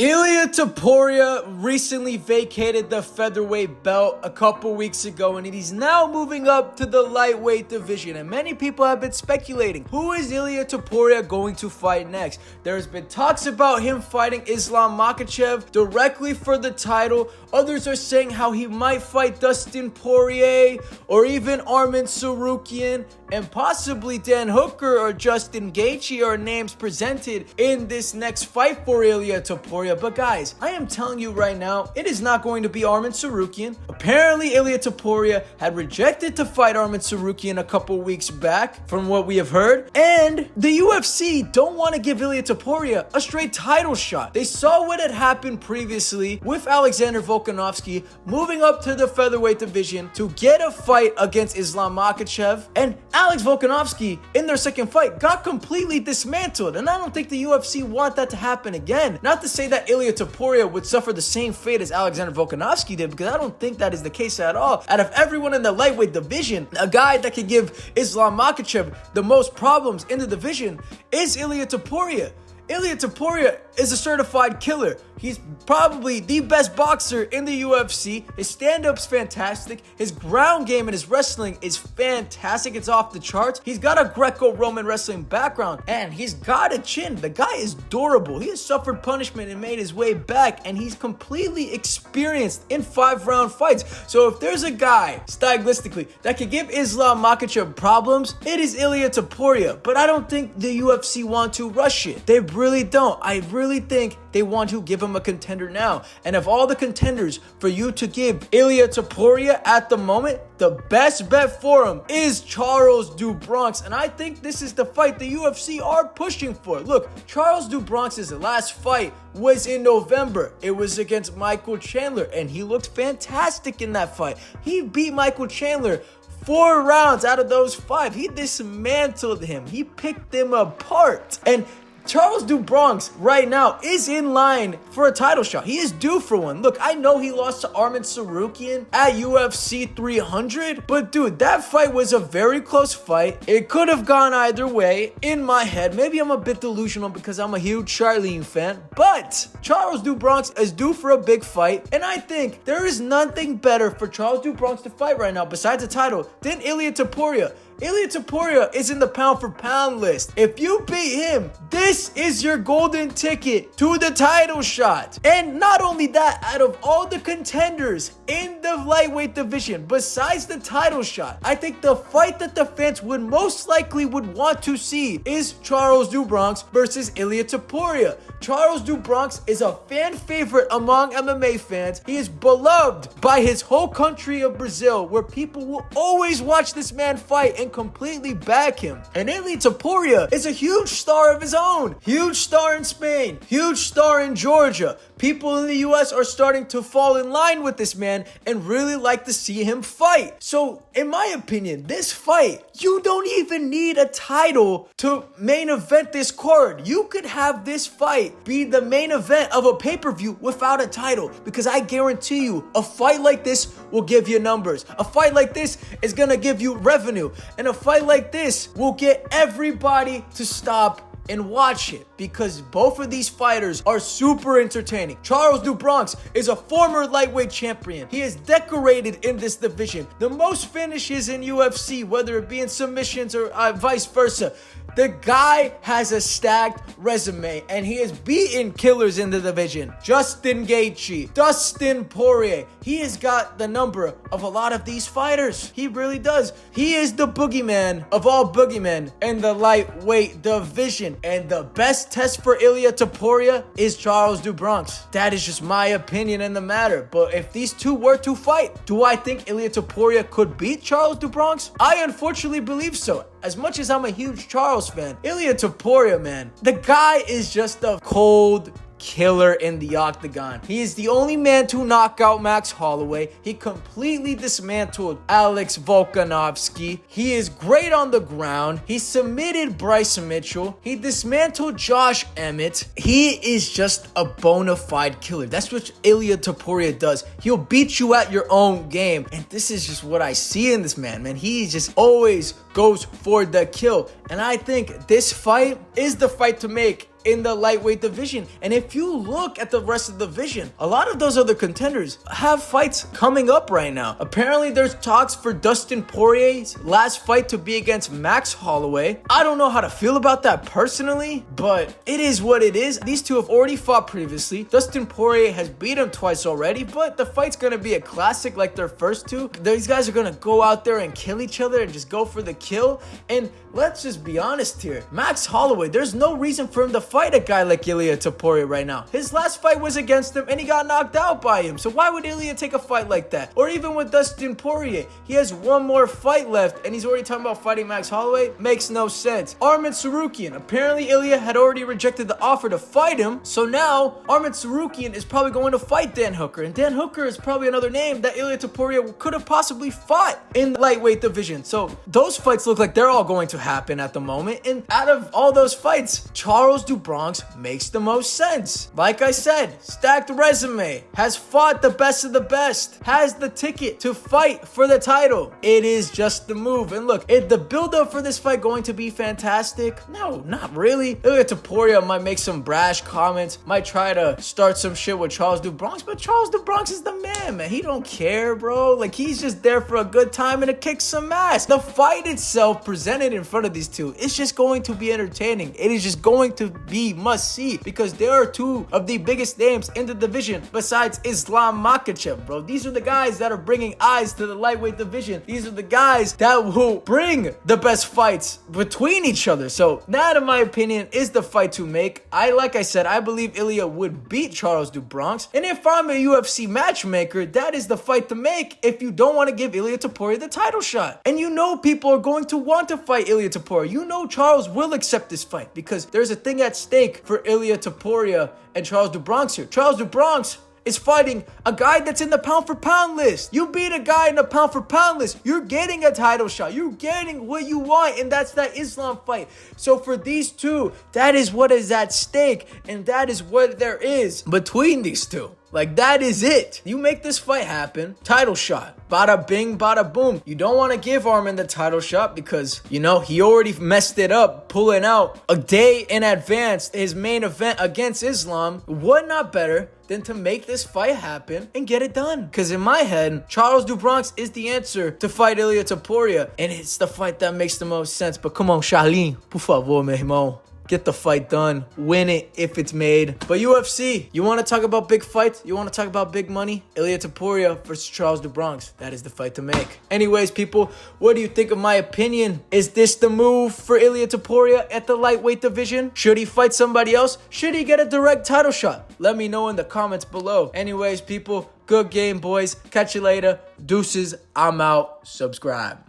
Ilia Topuria recently vacated the featherweight belt a couple weeks ago, and he's now moving up to the lightweight division. And many people have been speculating, who is Ilia Topuria going to fight next? There's been talks about him fighting Islam Makhachev directly for the title. Others are saying how he might fight Dustin Poirier or even Arman Tsarukyan, and possibly Dan Hooker or Justin Gaethje are names presented in this next fight for Ilia Topuria. But guys, I am telling you right now, it is not going to be Arman Tsarukyan. Apparently, Ilia Topuria had rejected to fight Arman Tsarukyan a couple weeks back, from what we have heard. And the UFC don't want to give Ilia Topuria a straight title shot. They saw what had happened previously with Alexander Volkanovski moving up to the featherweight division to get a fight against Islam Makhachev, and Alex Volkanovski in their second fight got completely dismantled. And I don't think the UFC want that to happen again. Not to say that Ilia Topuria would suffer the same fate as Alexander Volkanovski did, because I don't think that is the case at all. Out of everyone in the lightweight division, a guy that could give Islam Makhachev the most problems in the division is Ilia Topuria. Ilia Topuria is a certified killer. He's probably the best boxer in the UFC. His stand-up's fantastic. His ground game and his wrestling is fantastic. It's off the charts. He's got a Greco-Roman wrestling background, and he's got a chin. The guy is durable. He has suffered punishment and made his way back, and he's completely experienced in 5-round fights. So if there's a guy, stylistically, that could give Islam Makhachev problems, it is Ilia Topuria. But I don't think the UFC want to rush it. They really don't. I really think they want to give him a contender now. And of all the contenders for you to give Ilia Topuria at the moment, the best bet for him is Charles do Bronx. And I think this is the fight the UFC are pushing for. Look, Charles do Bronx's last fight was in November. It was against Michael Chandler, and he looked fantastic in that fight. He beat Michael Chandler 4 rounds out of those 5. He dismantled him. He picked him apart. And Charles do Bronx right now is in line for a title shot. He is due for one. Look, I know he lost to Arman Tsarukyan at UFC 300, but dude, that fight was a very close fight. It could have gone either way in my head. Maybe I'm a bit delusional because I'm a huge Charlene fan, but Charles do Bronx is due for a big fight, and I think there is nothing better for Charles do Bronx to fight right now besides a title than Ilia Topuria. Ilia Topuria is in the pound for pound list. If you beat him, this is your golden ticket to the title shot. And not only that, out of all the contenders in the lightweight division, besides the title shot, I think the fight that the fans would most likely would want to see is Charles do Bronx versus Ilia Topuria. Charles do Bronx is a fan favorite among MMA fans. He is beloved by his whole country of Brazil, where people will always watch this man fight and completely back him. And Ilia Topuria is a huge star of his own. Huge star in Spain. Huge star in Georgia. People in the US are starting to fall in line with this man and really like to see him fight. So, in my opinion, this fight, you don't even need a title to main event this card. You could have this fight be the main event of a pay-per-view without a title, because I guarantee you, a fight like this will give you numbers. A fight like this is gonna give you revenue. And a fight like this will get everybody to stop and watch it, because both of these fighters are super entertaining. Charles do Bronx is a former lightweight champion. He is decorated in this division. The most finishes in UFC, whether it be in submissions or vice versa. The guy has a stacked resume, and he has beaten killers in the division. Justin Gaethje, Dustin Poirier. He has got the number of a lot of these fighters. He really does. He is the boogeyman of all boogeymen in the lightweight division. And the best test for Ilia Topuria is Charles do Bronx. That is just my opinion in the matter. But if these two were to fight, do I think Ilia Topuria could beat Charles do Bronx? I unfortunately believe so. As much as I'm a huge Charles fan, Ilia Topuria, man, the guy is just a cold killer in the octagon. He is the only man to knock out Max Holloway. He completely dismantled Alex Volkanovski. He is great on the ground. He submitted Bryce Mitchell. He dismantled Josh Emmett. He is just a bona fide killer. That's what Ilia Topuria does. He'll beat you at your own game. And this is just what I see in this man, man. He just always goes for the kill. And I think this fight is the fight to make in the lightweight division. And if you look at the rest of the division, a lot of those other contenders have fights coming up right now. Apparently, there's talks for Dustin Poirier's last fight to be against Max Holloway. I don't know how to feel about that personally, but it is what it is. These two have already fought previously. Dustin Poirier has beat him twice already, but the fight's gonna be a classic like their first two. These guys are gonna go out there and kill each other and just go for the kill. And let's just be honest here. Max Holloway, there's no reason for him to fight a guy like Ilia Topuria right now. His last fight was against him and he got knocked out by him. So why would Ilia take a fight like that? Or even with Dustin Poirier, he has one more fight left and he's already talking about fighting Max Holloway. Makes no sense. Arman Tsarukyan, apparently Ilia had already rejected the offer to fight him. So now Arman Tsarukyan is probably going to fight Dan Hooker. And Dan Hooker is probably another name that Ilia Topuria could have possibly fought in the lightweight division. So those fights look like they're all going to happen at the moment. And out of all those fights, Charles do Bronx makes the most sense. Like I said, stacked resume, has fought the best of the best, has the ticket to fight for the title. It is just the move. And look, is the build-up for this fight going to be fantastic? No, not really. Ilia Topuria might make some brash comments, might try to start some shit with Charles do Bronx, but Charles do Bronx is the man. He don't care, bro. Like, he's just there for a good time and to kick some ass. The fight itself presented in front of these two, it's just going to be entertaining. It is just going to be must see because there are two of the biggest names in the division besides Islam Makhachev, bro. These are the guys that are bringing eyes to the lightweight division. These are the guys that will bring the best fights between each other. So that, in my opinion, is the fight to make. Like I said, I believe Ilia would beat Charles do Bronx. And if I'm a UFC matchmaker, that is the fight to make if you don't want to give Ilia Topuria the title shot. And you know people are going to want to fight Ilia Topuria. You know Charles will accept this fight because there's a thing at stake for Ilia Topuria and Charles do Bronx here. Charles do Bronx is fighting a guy that's in the pound for pound list. You beat a guy in the pound for pound list, you're getting a title shot. You're getting what you want, and that's that Islam fight. So for these two, that is what is at stake, and that is what there is between these two. Like, that is it. You make this fight happen, title shot. Bada bing, bada boom. You don't want to give Arman the title shot because, you know, he already messed it up, pulling out a day in advance his main event against Islam. What not better than to make this fight happen and get it done? Because in my head, Charles do Bronx is the answer to fight Ilia Topuria, and it's the fight that makes the most sense. But come on, Charlene, por favor, meu irmão. Get the fight done. Win it if it's made. But UFC, you want to talk about big fights? You want to talk about big money? Ilia Topuria versus Charles do Bronx. That is the fight to make. Anyways, people, what do you think of my opinion? Is this the move for Ilia Topuria at the lightweight division? Should he fight somebody else? Should he get a direct title shot? Let me know in the comments below. Anyways, people, good game, boys. Catch you later. Deuces. I'm out. Subscribe.